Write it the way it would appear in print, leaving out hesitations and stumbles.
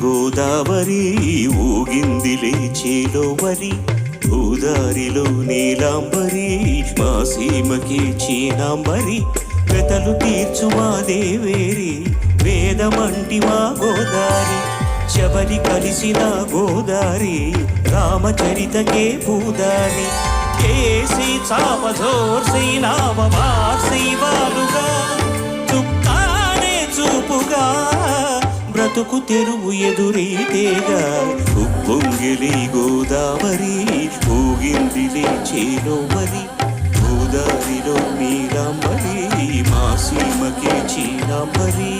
గోదావరి ఊగిందిలే చేలోవరి గోదారిలో నీలాంబరి మా సీమకి చీనాంబరి వెతలు తీర్చు మా దేవేరి వేదమంటి మా గోదారి శబరి కలిసిన గోదారి రామచరితకే పూదారి కేసి చాపజోర్సి నామవార్సి వాలుగా చుక్కానే చూపుగా బ్రతుకు తెరువు ఎదురీతేగా ఉప్పొంగిలి గోదావరి ఊగిందిలే చేలోవరి గోదారిలో నీలాంబరి మా సీమకే చీనాంబరి